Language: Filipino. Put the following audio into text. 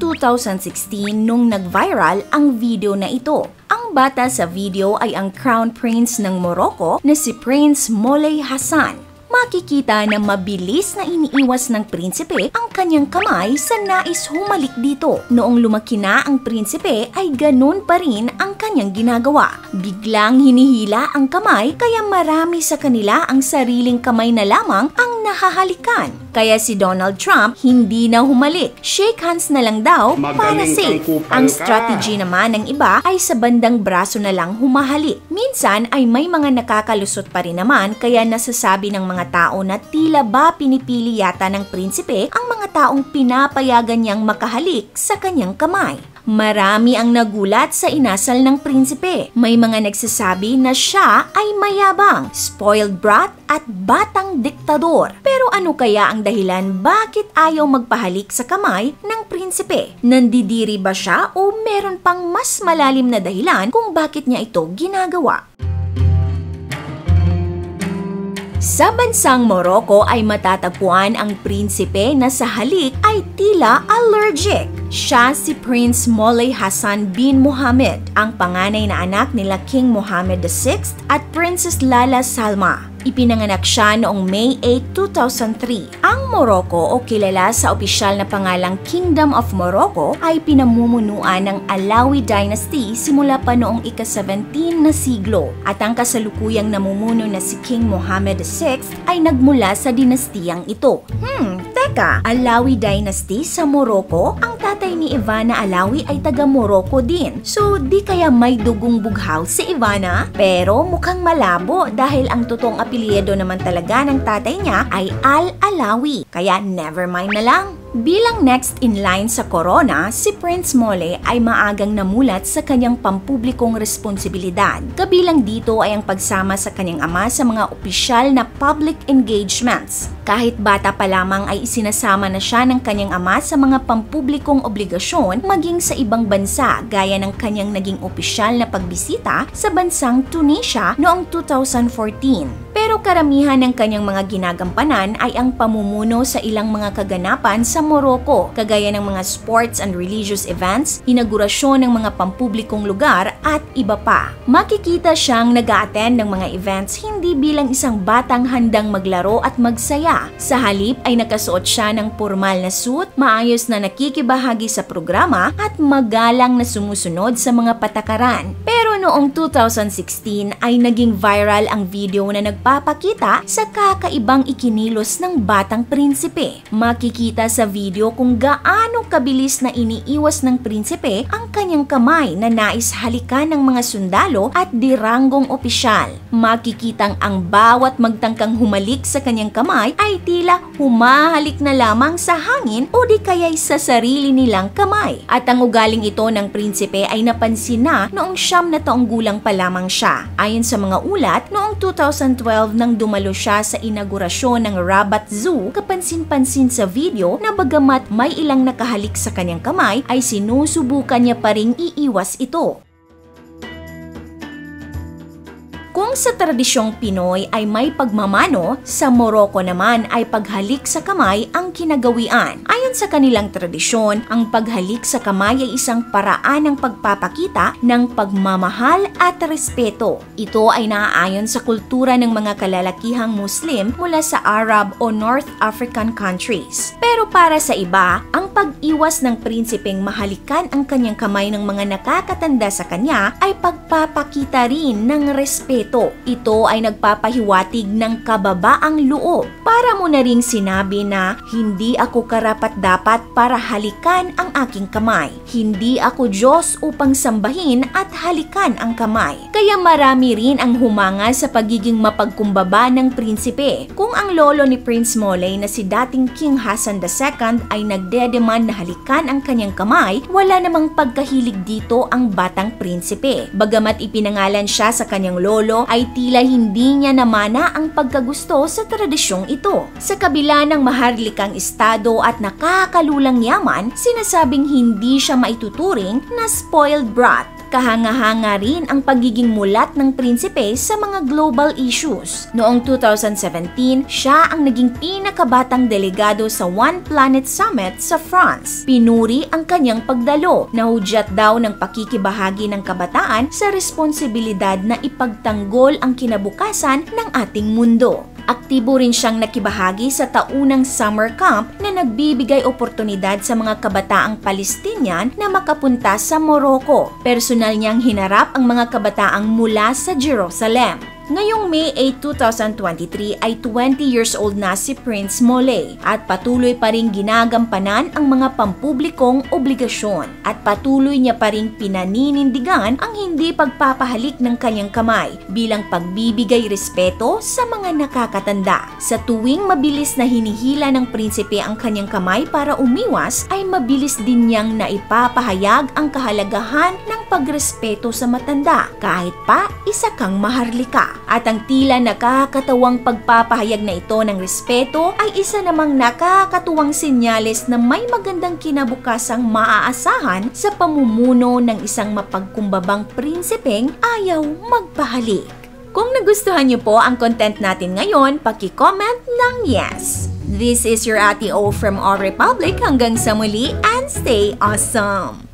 2016 nung nag-viral ang video na ito. Ang bata sa video ay ang Crown Prince ng Morocco na si Prince Moulay Hassan. Makikita na mabilis na iniiwas ng prinsipe ang kanyang kamay sa nais humalik dito. Noong lumaki na ang prinsipe ay ganun pa rin ang kanyang ginagawa. Biglang hinihila ang kamay kaya marami sa kanila ang sariling kamay na lamang ang nahahalikan. Kaya si Donald Trump hindi na humalik. Shake hands na lang daw para safe. Ang strategy naman ng iba ay sa bandang braso na lang humahalik. Minsan ay may mga nakakalusot pa rin naman kaya nasasabi ng mga tao na tila ba pinipili yata ng prinsipe ang mga taong pinapayagan niyang makahalik sa kanyang kamay. Marami ang nagulat sa inasal ng prinsipe. May mga nagsasabi na siya ay mayabang, spoiled brat at batang diktador. Pero ano kaya ang dahilan bakit ayaw magpahalik sa kamay ng prinsipe? Nandidiri ba siya o meron pang mas malalim na dahilan kung bakit niya ito ginagawa? Sa bansang Morocco ay matatagpuan ang prinsipe na sa halik ay tila allergic. Siya si Prince Moulay Hassan bin Mohammed, ang panganay na anak nila King Mohammed VI at Princess Lala Salma. Ipinanganak siya noong May 8, 2003. Ang Morocco o kilala sa opisyal na pangalang Kingdom of Morocco ay pinamumunuan ng Alawi Dynasty simula pa noong ika-17 na siglo at ang kasalukuyang namumuno na si King Mohammed VI ay nagmula sa dinastiyang ito. Teka, Alawi Dynasty sa Morocco? Ang tatay ni Ivana Alawi ay taga Morocco din. So, di kaya may dugong bughaw si Ivana? Pero mukhang malabo dahil ang totoong apelyido naman talaga ng tatay niya ay Al-Alawi. Kaya never mind na lang. Bilang next in line sa corona, si Prince Moulay ay maagang namulat sa kanyang pampublikong responsibilidad. Kabilang dito ay ang pagsama sa kanyang ama sa mga opisyal na public engagements. Kahit bata pa lamang ay isinasama na siya ng kanyang ama sa mga pampublikong obligasyon maging sa ibang bansa gaya ng kanyang naging opisyal na pagbisita sa bansang Tunisia noong 2014. Pero karamihan ng kanyang mga ginagampanan ay ang pamumuno sa ilang mga kaganapan sa Morocco, kagaya ng mga sports and religious events, inaugurasyon ng mga pampublikong lugar at iba pa. Makikita siyang nag-a-attend ng mga events hindi bilang isang batang handang maglaro at magsaya. Sa halip ay nakasuot siya ng formal na suit, maayos na nakikibahagi sa programa at magalang na sumusunod sa mga patakaran. Pero noong 2016 ay naging viral ang video na nagpapakita sa kakaibang ikinilos ng batang prinsipe. Makikita sa video kung gaano kabilis na iniiwas ng prinsipe ang kanyang kamay na nais halikan ng mga sundalo at diranggong opisyal. Makikitang ang bawat magtangkang humalik sa kanyang kamay ay tila humahalik na lamang sa hangin o di kaya'y sa sarili nilang kamay. At ang ugaling ito ng prinsipe ay napansin na noong 9 na taong gulang pa lamang siya. Ayon sa mga ulat, noong 2012 nang dumalo siya sa inaugurasyon ng Rabat Zoo, kapansin-pansin sa video na bagamat may ilang nakahalik sa kanyang kamay ay sinusubukan niya pa ring iiwas ito. Kung sa tradisyong Pinoy ay may pagmamano, sa Morocco naman ay paghalik sa kamay ang kinagawian. Ayon sa kanilang tradisyon, ang paghalik sa kamay ay isang paraan ng pagpapakita ng pagmamahal at respeto. Ito ay naaayon sa kultura ng mga kalalakihang Muslim mula sa Arab o North African countries. Pero para sa iba, ang pag-iwas ng prinsipeng mahalikan ang kanyang kamay ng mga nakakatanda sa kanya ay pagpapakita rin ng respeto. Ito ay nagpapahiwatig ng kababaang loob. Para mo na ring sinabi na hindi ako karapat-dapat para halikan ang aking kamay. Hindi ako Diyos upang sambahin at halikan ang kamay. Kaya marami rin ang humanga sa pagiging mapagkumbaba ng prinsipe. Kung ang lolo ni Prince Moulay na si dating King Hassan II ay nagdedemand na halikan ang kanyang kamay, wala namang pagkahilig dito ang batang prinsipe. Bagamat ipinangalan siya sa kanyang lolo, ay tila hindi niya namana ang pagkagusto sa tradisyong ito. Sa kabila ng maharlikang estado at nakakalulang yaman, sinasabing hindi siya maituturing na spoiled brat. kahanga-hanga rin ang pagiging mulat ng prinsipe sa mga global issues. Noong 2017, siya ang naging pinakabatang delegado sa One Planet Summit sa France. Pinuri ang kanyang pagdalo na hudyat daw ng pakikibahagi ng kabataan sa responsibilidad na ipagtanggol ang kinabukasan ng ating mundo. Aktibo rin siyang nakibahagi sa taunang summer camp na nagbibigay oportunidad sa mga kabataang Palestinian na makapunta sa Morocco. Personal niyang hinarap ang mga kabataang mula sa Jerusalem. Ngayong May 8, 2023 ay 20 years old na si Prince Moulay at patuloy pa rin ginagampanan ang mga pampublikong obligasyon at patuloy niya pa rin pinaninindigan ang hindi pagpapahalik ng kanyang kamay bilang pagbibigay respeto sa mga nakakatanda. Sa tuwing mabilis na hinihila ng prinsipe ang kanyang kamay para umiwas, ay mabilis din niyang naipapahayag ang kahalagahan ng pagrespeto sa matanda kahit pa isa kang maharlika. At ang tila nakakatawang pagpapahayag na ito ng respeto ay isa namang nakakatuwang senyales na may magandang kinabukasang maaasahan sa pamumuno ng isang mapagkumbabang prinsipeng ayaw magpahalik. Kung nagustuhan niyo po ang content natin ngayon, paki-comment ng yes. This is your Ate O from All Republic. Hanggang sa muli and stay awesome!